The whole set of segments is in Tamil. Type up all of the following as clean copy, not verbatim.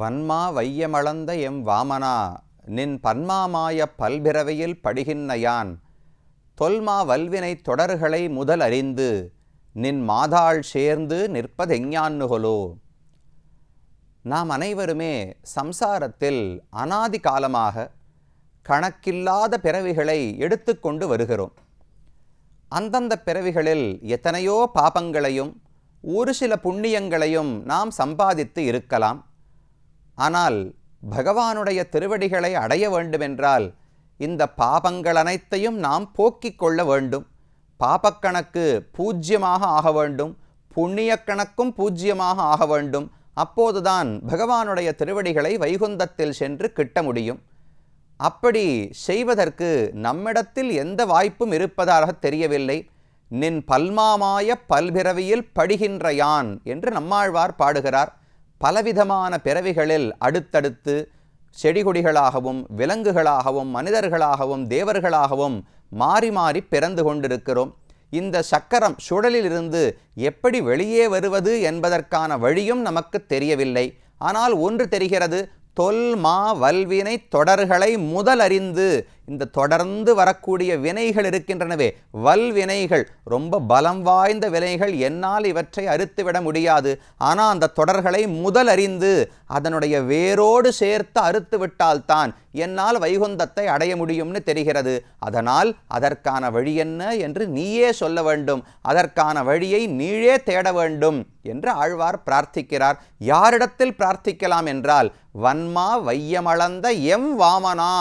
வன்மா வையமளந்த எம் வாமனா நின் பன்மாமாய பல்பிறவையில் படிகின்ற யான் தொல்மா வல்வினை தொடர்களை முதல் அறிந்து நின் மாதாள் சேர்ந்து நிற்பதெஞ்ஞான்னுகொலோ. நாம் அனைவருமே சம்சாரத்தில் அனாதி காலமாக கணக்கில்லாத பிறவிகளை எடுத்துக்கொண்டு வருகிறோம். அந்தந்த பிறவிகளில் எத்தனையோ பாபங்களையும் ஒரு சில புண்ணியங்களையும் நாம் சம்பாதித்து இருக்கலாம். ஆனால் பகவானுடைய திருவடிகளை அடைய வேண்டுமென்றால் இந்த பாபங்கள் அனைத்தையும் நாம் போக்கிக் கொள்ள வேண்டும். பாபக்கணக்கு பூஜ்யமாக ஆக வேண்டும், புண்ணிய கணக்கும் பூஜ்யமாக ஆக வேண்டும். அப்போதுதான் பகவானுடைய திருவடிகளை வைகுந்தத்தில் சென்று கிட்ட முடியும். அப்படி செய்வதற்கு நம்மிடத்தில் எந்த வாய்ப்பும் இருப்பதாக தெரியவில்லை. நின் பல்மாமாய பல்பிறவியில் படிகின்ற யான் என்று நம்மாழ்வார் பாடுகிறார். பலவிதமான பிறவிகளில் அடுத்தடுத்து செடிகொடிகளாகவும் விலங்குகளாகவும் மனிதர்களாகவும் தேவர்களாகவும் மாறி மாறி பிறந்து கொண்டிருக்கிறோம். இந்த சக்கரம் சுழலிலிருந்து எப்படி வெளியே வருவது என்பதற்கான வழியும் நமக்கு தெரியவில்லை. ஆனால் ஒன்று தெரிகிறது, தொல்மா வல்வினை தொடர்களை முதல் அறிந்து, இந்த தொடர்ந்து வரக்கூடிய வினைகள் இருக்கின்றனவே வல்வினைகள், ரொம்ப பலம் வாய்ந்த வினைகள், என்னால் இவற்றை அறுத்துவிட முடியாது. ஆனால் அந்த தொடர்களை முதல் அறிந்து அதனுடைய வேரோடு சேர்த்து அறுத்து விட்டால்தான் என்னால் வைகுந்தத்தை அடைய முடியும்னு தெரிகிறது. அதனால் அதற்கான வழி என்ன என்று நீயே சொல்ல வேண்டும், அதற்கான வழியை நீயே தேட வேண்டும் என்று ஆழ்வார் பிரார்த்திக்கிறார். யாரிடத்தில் பிரார்த்திக்கலாம் என்றால், வன்மா வையமளந்த எம் வாமனா,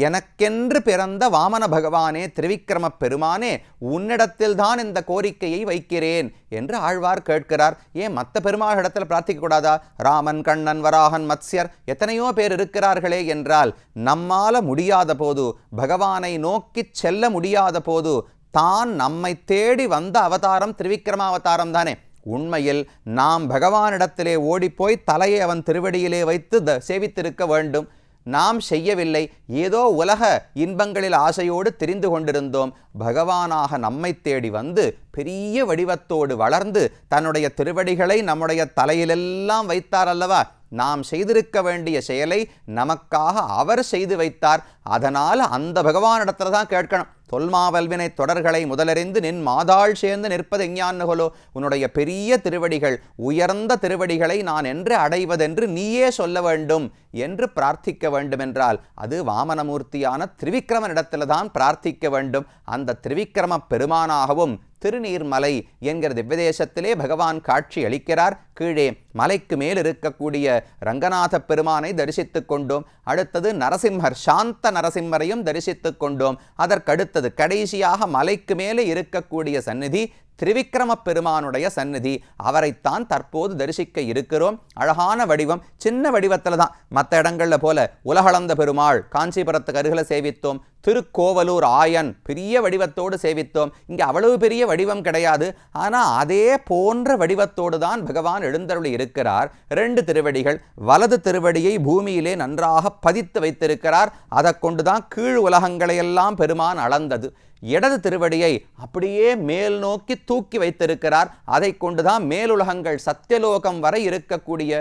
எனக்கென்று பிறந்த வாமன பகவானே, திரிவிக்ரம பெருமானே, உன்னிடத்தில் தான் இந்த கோரிக்கையை வைக்கிறேன் என்று ஆழ்வார் கேட்கிறார். ஏன் மற்ற பெருமாளிடத்தில் பிரார்த்திக்க கூடாதா? ராமன், கண்ணன், வராகன், மத்ஸ்யர் எத்தனையோ பேர் இருக்கிறார்களே என்றால், நம்மால முடியாத போது, பகவானை நோக்கி செல்ல முடியாத போது, தான் நம்மை தேடி வந்த அவதாரம் திரிவிக்ரமாவதாரம் தானே. உண்மையில் நாம் பகவானிடத்திலே ஓடிப்போய் தலையை அவன் திருவடியிலே வைத்து சேவித்திருக்க வேண்டும். நாம் செய்யவில்லை. ஏதோ உலக இன்பங்களில் ஆசையோடு திரிந்து கொண்டிருந்தோம். பகவானாக நம்மை தேடி வந்து பெரிய வடிவத்தோடு வளர்ந்து தன்னுடைய திருவடிகளை நம்முடைய தலையிலெல்லாம் வைத்தார் அல்லவா. நாம் செய்திருக்க வேண்டிய செயலை நமக்காக அவர் செய்து வைத்தார். அதனால் அந்த பகவானிடத்துல தான் கேட்கணும். தொல்மாவல்வினை தொடர்களை முதலறிந்து நின் மாதாள் சேர்ந்து நிற்பது எஞ்ஞான்னுகொலோ. உன்னுடைய பெரிய திருவடிகள், உயர்ந்த திருவடிகளை நான் என்று அடைவதென்று நீயே சொல்ல வேண்டும் என்று பிரார்த்திக்க வேண்டுமென்றால் அது வாமனமூர்த்தியான திரிவிக்ரமனிடத்தில் தான் பிரார்த்திக்க வேண்டும். அந்த திரிவிக்ரம பெருமானாகவும் திருநீர்மலை என்கிற திவ்யதேசத்திலே பகவான் காட்சி அளிக்கிறார். கீழே மலைக்கு மேல் இருக்கக்கூடிய ரங்கநாத பெருமானை தரிசித்துக் கொண்டோம். அடுத்தது நரசிம்மர், சாந்த நரசிம்மரையும் தரிசித்துக் கொண்டோம். அதற்கடுத்தது கடைசியாக மலைக்கு மேலே இருக்கக்கூடிய சந்நிதி திரிவிக்ரம பெருமானுடைய சந்நிதி. அவரைத்தான் தற்போது தரிசிக்க இருக்கிறோம். அழகான வடிவம், சின்ன வடிவத்தில் தான். மற்ற இடங்கள்ல போல உலகளந்த பெருமாள் காஞ்சிபுரத்துக்கு அருகில சேவித்தோம். திருக்கோவலூர் ஆயன் பெரிய வடிவத்தோடு சேவித்தோம். இங்கே அவ்வளவு பெரிய வடிவம் கிடையாது. ஆனால் அதே போன்ற வடிவத்தோடு தான் பகவான் எழுந்தருளி இருக்கிறார். 2 திருவடிகள், வலது திருவடியை பூமியிலே நன்றாக பதித்து வைத்திருக்கிறார். அதை கொண்டுதான் கீழ் உலகங்களையெல்லாம் பெருமான் அளந்தது. இடது திருவடியை அப்படியே மேல் நோக்கி தூக்கி வைத்திருக்கிறார். அதை கொண்டுதான் மேலுலகங்கள் சத்தியலோகம் வரை இருக்கக்கூடிய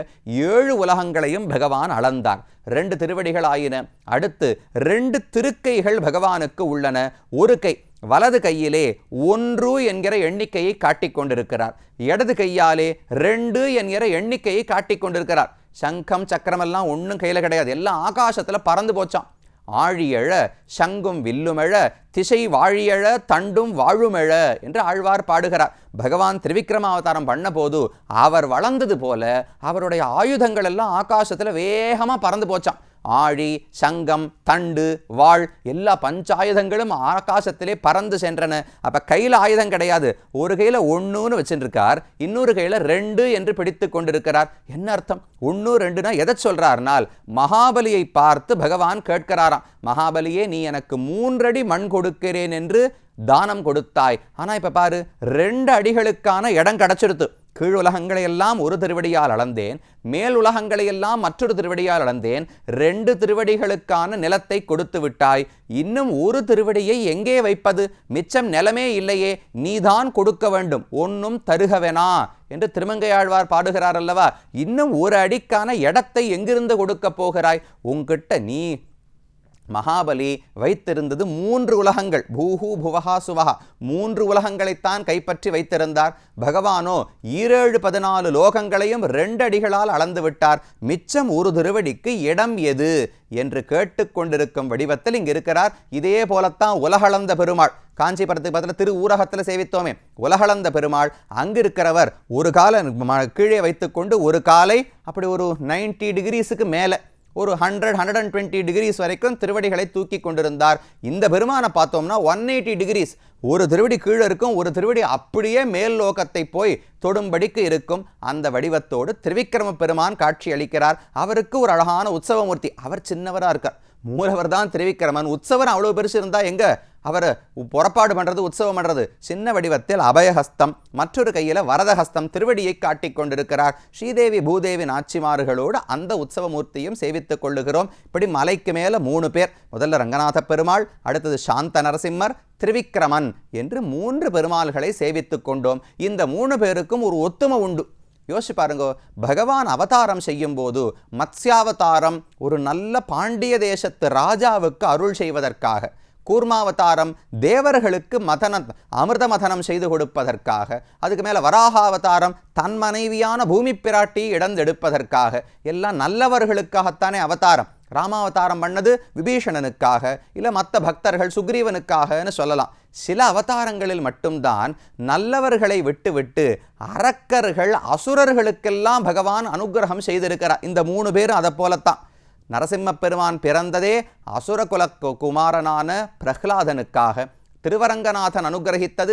7 உலகங்களையும் பகவான் அளந்தார். 2 திருவடிகள் ஆயின. அடுத்து 2 திருக்கைகள் பகவானுக்கு உள்ளன. ஒரு கை, வலது கையிலே 1 என்கிற எண்ணிக்கையை காட்டிக் கொண்டிருக்கிறார். இடது கையாலே 2 என்கிற எண்ணிக்கையை காட்டிக் கொண்டிருக்கிறார். சங்கம் சக்கரமெல்லாம் ஒன்றும் கையில கிடையாது, எல்லாம் ஆகாசத்துல பறந்து போச்சான். ஆழியழ சங்கும் வில்லுமெழ திசை வாழியழ தண்டும் வாழுமெழ என்று ஆழ்வார் பாடுகிறார். பகவான் திரிவிக்ரமாவதாரம் பண்ண போது அவர் வளர்ந்தது போல அவருடைய ஆயுதங்கள் எல்லாம் ஆகாசத்துல வேகமா பறந்து போச்சான். ஆழி, சங்கம், தண்டு, வாழ் எல்லா பஞ்சாயுதங்களும் ஆகாசத்திலே பறந்து சென்றன. அப்ப கையில் ஆயுதம் கிடையாது. ஒரு கையில 1ன்னு வச்சுருக்கார், இன்னொரு கையில 2 என்று பிடித்து கொண்டிருக்கிறார். என்ன அர்த்தம்? 1 2னா எதை சொல்றார்னால், மகாபலியை பார்த்து பகவான் கேட்கிறாராம், மகாபலியே நீ எனக்கு 3 அடி மண் கொடுக்கிறேன் என்று தானம் கொடுத்தாய். ஆனா இப்ப பாரு, 2 அடிகளுக்கான இடம் கிடைச்சிருத்து. கீழ் உலகங்களை எல்லாம் ஒரு திருவடியால் அளந்தேன், மேல் உலகங்களை எல்லாம் மற்றொரு திருவடியால் அளந்தேன். 2 திருவடிகளுக்கான நிலத்தை கொடுத்து விட்டாய். இன்னும் ஒரு திருவடியை எங்கே வைப்பது? மிச்சம் நிலமே இல்லையே, நீதான் கொடுக்க வேண்டும், ஒன்னும் தருகவெனா என்று திருமங்கையாழ்வார் பாடுகிறார் அல்லவா. இன்னும் ஒரு அடிக்கான இடத்தை எங்கிருந்து கொடுக்க போகிறாய்? உங்கிட்ட நீ மகாபலி வைத்திருந்தது 3 உலகங்கள், பூஹு புவஹா சுவஹா, 3 உலகங்களைத்தான் கைப்பற்றி வைத்திருந்தார். பகவானோ 14 லோகங்களையும் 2 அடிகளால் அளந்து விட்டார். மிச்சம் ஒரு திருவடிக்கு இடம் எது என்று கேட்டுக்கொண்டிருக்கும் வடிவத்தில் இங்கு இருக்கிறார். இதே போலத்தான் உலகளந்த பெருமாள், காஞ்சிபுரத்துக்கு பக்கத்தில் திரு ஊரகத்தில் சேவித்தோமே, உலகளந்த பெருமாள் அங்கு இருக்கிறவர் ஒரு காலை கீழே வைத்துக்கொண்டு ஒரு காலை அப்படி ஒரு 90 டிகிரிஸுக்கு மேலே ஒரு 100-120 டிகிரிஸ் வரைக்கும் திருவடிகளை தூக்கி கொண்டிருந்தார். இந்த பெருமானை பார்த்தோம்னா 180 டிகிரிஸ், ஒரு திருவடி கீழே இருக்கும், ஒரு திருவடி அப்படியே மேல் லோகத்தை போய் தொடும்படிக்கு இருக்கும். அந்த வடிவத்தோடு திருவிக்கிரம பெருமான் காட்சி அளிக்கிறார். அவருக்கு ஒரு அழகான உற்சவமூர்த்தி, அவர் சின்னவராக இருக்கார். மூலவர் தான் திருவிக்கிரமன். உற்சவர் அவ்வளோ பெருசு இருந்தால் எங்கே அவர் புறப்பாடு பண்ணுறது, உற்சவம் பண்ணுறது? சின்ன வடிவத்தில் அபயஹஸ்தம், மற்றொரு கையில் வரதஹஸ்தம் திருவடியை காட்டிக் கொண்டிருக்கிறார். ஸ்ரீதேவி பூதேவி நாச்சிமார்களோடு அந்த உற்சவமூர்த்தியும் சேவித்துக் கொள்ளுகிறோம். இப்படி மலைக்கு மேலே 3 பேர், முதல்ல ரங்கநாத பெருமாள், அடுத்தது சாந்த நரசிம்மர், திருவிக்கிரமன் என்று 3 பெருமாள்களை சேவித்துக் கொண்டோம். இந்த 3 பேருக்கும் ஒரு ஒத்துமை உண்டு. யோசிச்சு பாருங்க, பகவான் அவதாரம் செய்யும் போது மத்ஸ்யாவதாரம் ஒரு நல்ல பாண்டிய தேசத்து ராஜாவுக்கு அருள் செய்வதற்காக, கூர்மாவதாரம் தேவர்களுக்கு அமிர்த மதனம் செய்து கொடுப்பதற்காக, அதுக்கு மேலே வராகாவதாரம் தன் மனைவியான பூமி பிராட்டி இடந்தெடுப்பதற்காக, எல்லாம் நல்லவர்களுக்காகத்தானே அவதாரம். ராமாவதாரம் பண்ணது விபீஷணனுக்காக, இல்லை மற்ற பக்தர்கள் சுக்ரீவனுக்காகன்னு சொல்லலாம். சில அவதாரங்களில் மட்டும்தான் நல்லவர்களை விட்டு அரக்கர்கள் அசுரர்களுக்கெல்லாம் பகவான் அனுகிரகம் செய்திருக்கிறார். இந்த 3 பேரும் அதை போலத்தான். நரசிம்ம பெருமான் பிறந்ததே அசுரகுல குமாரனான பிரஹ்லாதனுக்காக. திருவரங்கநாதன் அனுகிரகித்தது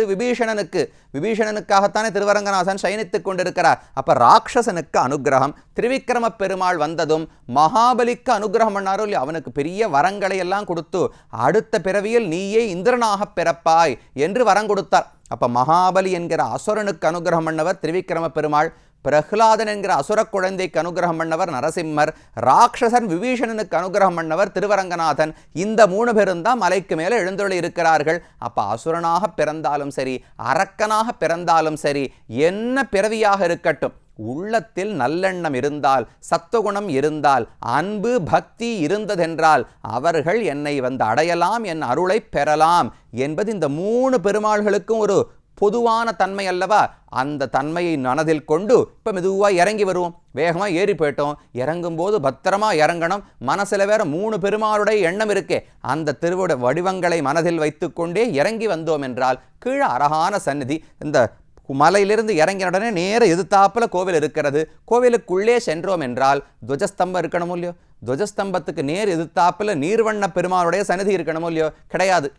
விபீஷணனுக்காகத்தானே திருவரங்கநாதன் சயனித்துக் கொண்டிருக்கிறார். அப்ப ராட்சசனுக்கு அனுகிரகம். திருவிக்கிரம பெருமாள் வந்ததும் மகாபலிக்கு அனுகிரகம் பண்ணாரோ இல்லையா, அவனுக்கு பெரிய வரங்களை எல்லாம் கொடுத்து அடுத்த பிறவியில் நீயே இந்திரனாக பிறப்பாய் என்று வரம் கொடுத்தார். அப்ப மகாபலி என்கிற அசுரனுக்கு அனுகிரகம் பண்ணவர் திருவிக்கிரம பெருமாள், பிரஹ்லாதன் என்கிற அசுர குழந்தைக்கு அனுகிரகம் பண்ணவர் நரசிம்மர், ராட்சசன் விபீஷணனுக்கு அனுகிரகம் பண்ணவர் திருவரங்கநாதன். இந்த 3 பேரும் தான் மலைக்கு மேலே எழுந்தருளி இருக்கிறார்கள். அப்ப அசுரனாக பிறந்தாலும் சரி, அரக்கனாக பிறந்தாலும் சரி, என்ன பிறவியாக இருக்கட்டும், உள்ளத்தில் நல்லெண்ணம் இருந்தால், சத்துவகுணம் இருந்தால், அன்பு பக்தி இருந்ததென்றால் அவர்கள் என்னை வந்து அடையலாம், என் அருளை பெறலாம் என்பது இந்த 3 பெருமாள்களுக்கும் ஒரு பொதுவான தன்மை அல்லவா. அந்த தன்மையை மனதில் கொண்டு இப்போ மெதுவாக இறங்கி வருவோம். வேகமாக ஏறி போயிட்டோம், இறங்கும்போது பத்திரமா இறங்கணும். மனசில் வேற 3 பெருமாளுடைய எண்ணம் இருக்கே, அந்த திருவிட வடிவங்களை மனதில் வைத்துக்கொண்டே இறங்கி வந்தோம் என்றால் கீழே அழகான சந்நிதி. இந்த மலையிலிருந்து இறங்கின உடனே நேர எதிர்த்தாப்பில் கோவில் இருக்கிறது. கோவிலுக்குள்ளே சென்றோம் என்றால் துவஜஸ்தம்பம் இருக்கணுமோ இல்லையோ, துவஜஸ்தம்பத்துக்கு நேர் எதிர்த்தாப்பில் நீர்வண்ண பெருமாளுடைய சந்நிதி இருக்கணுமோ இல்லையோ? கிடையாது.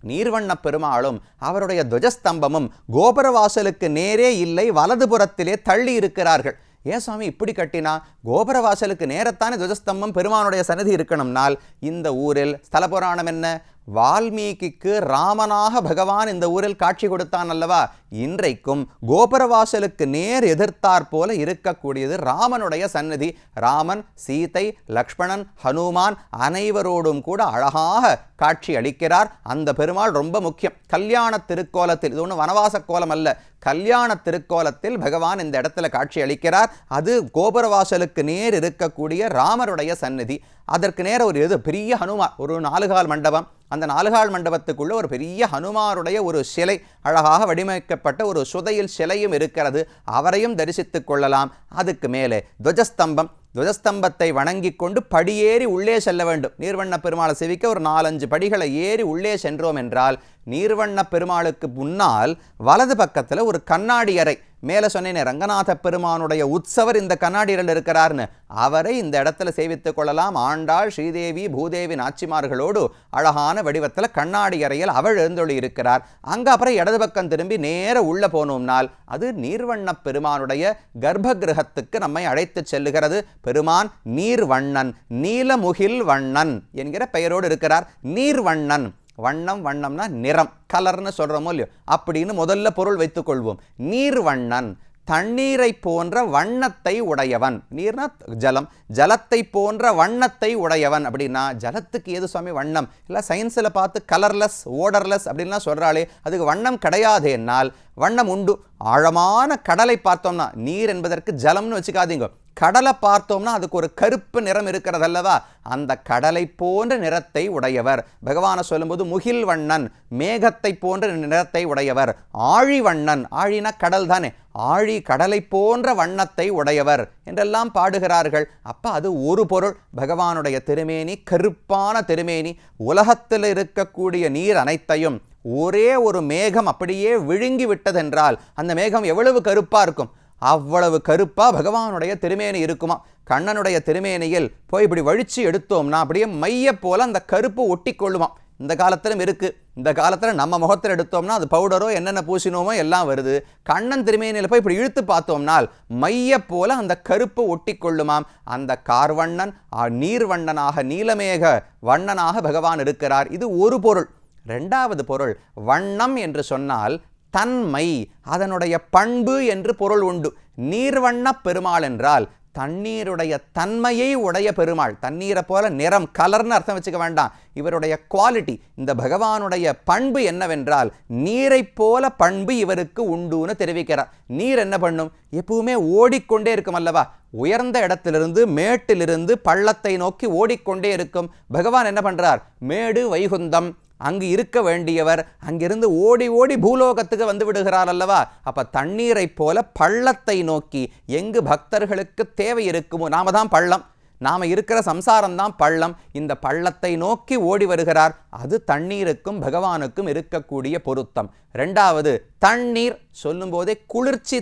நீர்வண்ண பெருமாளும் அவருடைய துவஜஸ்தம்பமும் கோபுரவாசலுக்கு நேரே இல்லை, வலதுபுறத்திலே தள்ளி இருக்கிறார்கள். ஏன் சுவாமி இப்படி கட்டினா? கோபுரவாசலுக்கு நேரத்தானே துவஜஸ்தம்பம் பெருமானுடைய சன்னதி இருக்கணும்னால் இந்த ஊரில் ஸ்தல புராணம் என்ன? வால்மீகிக்கு ராமனாக பகவான் இந்த ஊரில் காட்சி கொடுத்தான் அல்லவா. இன்றைக்கும் கோபுரவாசலுக்கு நேர் எதிர்த்தாற் போல இருக்கக்கூடியது ராமனுடைய சன்னதி. ராமன், சீதை, லக்ஷ்மணன், ஹனுமான் அனைவரோடும் கூட அழகாக காட்சி அளிக்கிறார். அந்த பெருமாள் ரொம்ப முக்கியம். கல்யாண திருக்கோலத்தில், இது ஒன்றும் வனவாச கோலம் அல்ல, கல்யாண திருக்கோலத்தில் பகவான் இந்த இடத்துல காட்சி அளிக்கிறார். அது கோபுரவாசலுக்கு நேர் இருக்கக்கூடிய ராமருடைய சன்னதி. அதற்கு நேர ஒரு பெரிய ஹனுமார், ஒரு 4 கால் மண்டபம். அந்த 4 கால் மண்டபத்துக்குள்ள ஒரு பெரிய ஹனுமாருடைய ஒரு சிலை, அழகாக வடிவமைக்கப்பட்ட ஒரு சுதையில் சிலையும் இருக்கிறது. அவரையும் தரிசித்துக் கொள்ளலாம். அதுக்கு மேலே துவஜஸ்தம்பம், துவஜஸ்தம்பத்தை வணங்கி கொண்டு படியேறி உள்ளே செல்ல வேண்டும். நீர்வண்ண பெருமாளை செவிக்க ஒரு 4-5 படிகளை ஏறி உள்ளே சென்றோம் என்றால் நீர்வண்ண பெருமாளுக்கு முன்னால் வலது பக்கத்தில் ஒரு கண்ணாடி அறை. மேலே சொன்னேனே ரங்கநாத பெருமானுடைய உற்சவர் இந்த கண்ணாடி அறையில் இருக்கிறார்னு, அவரை இந்த இடத்துல சேவித்துக் கொள்ளலாம். ஆண்டாள், ஸ்ரீதேவி, பூதேவி நாச்சிமார்களோடு அழகான வடிவத்தில் கண்ணாடி அறையில் அவள் எழுந்தொழி இருக்கிறார். அங்கே அப்புறம் இடது பக்கம் திரும்பி நேர உள்ள போனோம்னால் அது நீர்வண்ண பெருமானுடைய கர்ப்ப கிரகத்துக்கு நம்மை அழைத்து செல்லுகிறது. பெருமான் நீர்வண்ணன், நீலமுகில் வண்ணன் என்கிற பெயரோடு இருக்கிறார். நீர்வண்ணன், வண்ணம், வண்ணம்னா நிறம், கலர்னு சொல்கிறோமோ இல்லையோ, அப்படின்னு முதல்ல பொருள் வைத்துக் கொள்வோம். நீர்வண்ணன் தண்ணீரை போன்ற வண்ணத்தை உடையவன். நீர்னா ஜலம், ஜலத்தை போன்ற வண்ணத்தை உடையவன். அப்படின்னா ஜலத்துக்கு ஏது சுவாமி வண்ணம்? இல்லை சயின்ஸில் பார்த்து கலர்லெஸ் ஓடர்லெஸ் அப்படின்லாம் சொல்கிறாளே, அதுக்கு வண்ணம் கிடையாது. என்னால் வண்ணம் உண்டு. ஆழமான கடலை பார்த்தோம்னா, நீர் என்பதற்கு ஜலம்னு வச்சுக்காதீங்க, கடலை பார்த்தோம்னா அதுக்கு ஒரு கருப்பு நிறம் இருக்கிறது அல்லவா, அந்த கடலை போன்ற நிறத்தை உடையவர். பகவானை சொல்லும்போது முகில் வண்ணன், மேகத்தை போன்ற நிறத்தை உடையவர். ஆழி வண்ணன், ஆழினா கடல் தானே, ஆழி கடலை போன்ற வண்ணத்தை உடையவர் என்றெல்லாம் பாடுகிறார்கள். அப்ப அது ஒரு பொருள். பகவானுடைய திருமேனி கருப்பான திருமேனி. உலகத்தில் இருக்கக்கூடிய நீர் அனைத்தையும் ஒரே ஒரு மேகம் அப்படியே விழுங்கி விட்டதென்றால் அந்த மேகம் எவ்வளவு கருப்பா இருக்கும்? அவ்வளவு கருப்பா பகவானுடைய திருமேனி இருக்குமா. கண்ணனுடைய திருமேனியில் போய் இப்படி வழிச்சு எடுத்தோம்னா அப்படியே மைய போல அந்த கருப்பு ஒட்டி கொள்ளுமா. இந்த காலத்திலும் இருக்கு. இந்த காலத்தில் நம்ம முகத்தில் எடுத்தோம்னா அது பவுடரோ என்னென்ன பூசினோமோ எல்லாம் வருது. கண்ணன் திருமேனியில் போய் இப்படி இழுத்து பார்த்தோம்னால் மைய போல அந்த கருப்பு ஒட்டி கொள்ளுமாம். அந்த கார்வண்ணன் நீர்வண்ணனாக நீலமேக வண்ணனாக பகவான் இருக்கிறார். இது ஒரு பொருள். இரண்டாவது பொருள், வண்ணம் என்று சொன்னால் தன்மை, அதனுடைய பண்பு என்று பொருள் உண்டு. நீர்வண்ண பெருமாள் என்றால் தண்ணீருடைய தன்மையை உடைய பெருமாள். தண்ணீரை போல நிறம், கலர்னு அர்த்தம் வச்சுக்க வேண்டாம். இவருடைய குவாலிட்டி, இந்த பகவானுடைய பண்பு என்னவென்றால் நீரை போல பண்பு இவருக்கு உண்டுன்னு தெரிவிக்கிறார். நீர் என்ன பண்ணும்? எப்பவுமே ஓடிக்கொண்டே இருக்கும் அல்லவா. உயர்ந்த இடத்திலிருந்து மேட்டிலிருந்து பள்ளத்தை நோக்கி ஓடிக்கொண்டே இருக்கும். பகவான் என்ன பண்றார்? மேடு வைகுந்தம், அங்கு இருக்க வேண்டியவர் அங்கிருந்து ஓடி ஓடி பூலோகத்துக்கு வந்து விடுகிறார் அல்லவா. அப்ப தண்ணீரை போல பள்ளத்தை நோக்கி எங்கு பக்தர்களுக்கு தேவை இருக்குமோ, நாம தான் பள்ளம், நாம இருக்கிற சம்சாரம் தான் பள்ளம், இந்த பள்ளத்தை நோக்கி ஓடி வருகிறார். அது தண்ணீருக்கும் பகவானுக்கும் இருக்கக்கூடிய பொருத்தம். இரண்டாவது, தண்ணீர் சொல்லும் போதே குளிர்ச்சி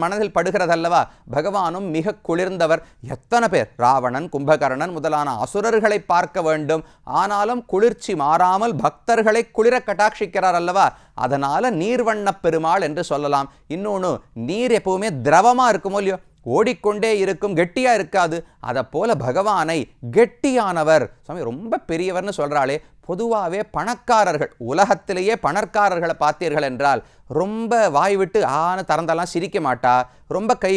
மனதில் படுகிறதல்லவா. பகவானும் மிக குளிர்ந்தவர். எத்தனை பேர், ராவணன் கும்பகர்ணன் முதலான அசுரர்களை பார்க்க வேண்டும், ஆனாலும் குளிர்ச்சி மாறாமல் பக்தர்களை குளிர கட்டாட்சிக்கிறார் அல்லவா. அதனால நீர்வண்ண பெருமாள் என்று சொல்லலாம். இன்னொன்று, நீர் எப்பவுமே திரவமா இருக்குமோ இல்லையோ, ஓடிக்கொண்டே இருக்கும், கெட்டியா இருக்காது. அதை போல பகவானை கெட்டியானவர் சுவாமி, ரொம்ப பெரியவர்னு சொல்றாளே. பொதுவாகவே பணக்காரர்கள், உலகத்திலேயே பணக்காரர்களை பார்த்தீர்கள் என்றால் ரொம்ப வாய் விட்டு திறந்தெல்லாம் சிரிக்க மாட்டா, ரொம்ப கை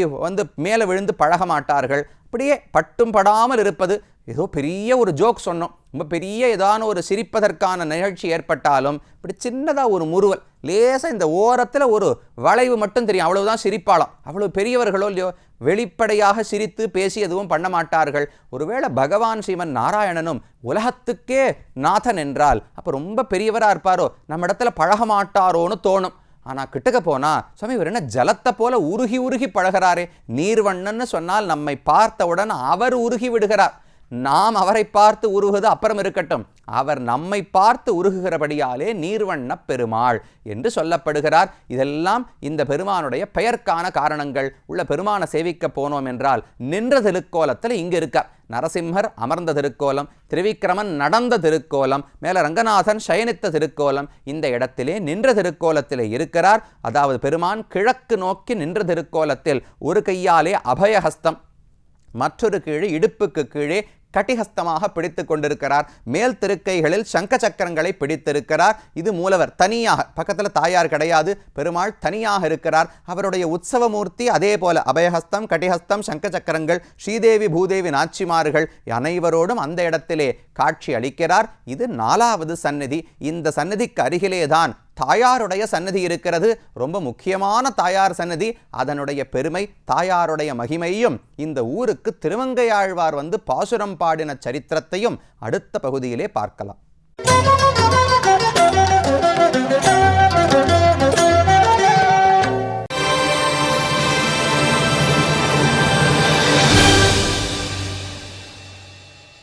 மேலே விழுந்து பழக மாட்டார்கள். அப்படியே பட்டும் படாமல் இருப்பது. ஏதோ பெரிய ஒரு ஜோக் சொன்னோம், ரொம்ப பெரிய ஏதான ஒரு சிரிப்பதற்கான நிகழ்ச்சி ஏற்பட்டாலும் இப்படி சின்னதாக ஒரு முறுவல், லேசாக இந்த ஓரத்தில் ஒரு வளைவு மட்டும் தெரியும், அவ்வளவுதான் சிரிப்பாளாம். அவ்வளவு பெரியவர்களோ இல்லையோ வெளிப்படையாக சிரித்து பேசி எதுவும் பண்ண மாட்டார்கள். ஒருவேளை பகவான் ஸ்ரீமன் நாராயணனும் உலகத்துக்கே நாதன் என்றால் அப்போ ரொம்ப பெரியவராக இருப்பாரோ, நம்ம இடத்துல பழக மாட்டாரோன்னு தோணும். ஆனால் கிட்டக்க போனா சுவாமி இவர் என்ன ஜலத்தை போல உருகி உருகி பழகிறாரே. நீர்வண்ணன்னு சொன்னால் நம்மை பார்த்தவுடன் அவர் உருகி விடுகிறார். நாம் அவரை பார்த்து உருகுவது அப்புறம் இருக்கட்டும், அவர் நம்மை பார்த்து உருகுகிறபடியாலே நீர்வண்ண பெருமாள் என்று சொல்லப்படுகிறார். இதெல்லாம் இந்த பெருமானுடைய பெயர்க்கான காரணங்கள். உள்ள பெருமானை சேவிக்க போனோம் என்றால் நின்ற திருக்கோலத்தில் இங்கு இருக்கார். நரசிம்மர் அமர்ந்த திருக்கோலம், திரிவிக்ரமன் நடந்த திருக்கோலம், மேல ரங்கநாதன் சயனித்த திருக்கோலம். இந்த இடத்திலே நின்ற திருக்கோலத்திலே இருக்கிறார். அதாவது பெருமான் கிழக்கு நோக்கி நின்ற திருக்கோலத்தில் ஒரு கையாலே அபயஹஸ்தம், மற்றொரு கீழே இடுப்புக்கு கீழே கட்டிஹஸ்தமாக பிடித்து கொண்டிருக்கிறார். மேல் திருக்கைகளில் சங்க சக்கரங்களை பிடித்திருக்கிறார். இது மூலவர் தனியாக, பக்கத்தில் தாயார் கிடையாது, பெருமாள் தனியாக இருக்கிறார். அவருடைய உற்சவமூர்த்தி அதே போல அபயஹஸ்தம், கட்டிஹஸ்தம், சங்க சக்கரங்கள், ஸ்ரீதேவி பூதேவி நாச்சிமார்கள் அனைவரோடும் அந்த இடத்திலே காட்சி அளிக்கிறார். இது 4வது சந்நிதி. இந்த சந்நிதிக்கு அருகிலேதான் தாயாருடைய சன்னதி இருக்கிறது. ரொம்ப முக்கியமான தாயார் சன்னதி. அதனுடைய பெருமை, தாயாருடைய மகிமையும், இந்த ஊருக்கு திருமங்கையாழ்வார் பாசுரம் பாடின சரித்திரத்தையும் அடுத்த பகுதியிலே பார்க்கலாம்.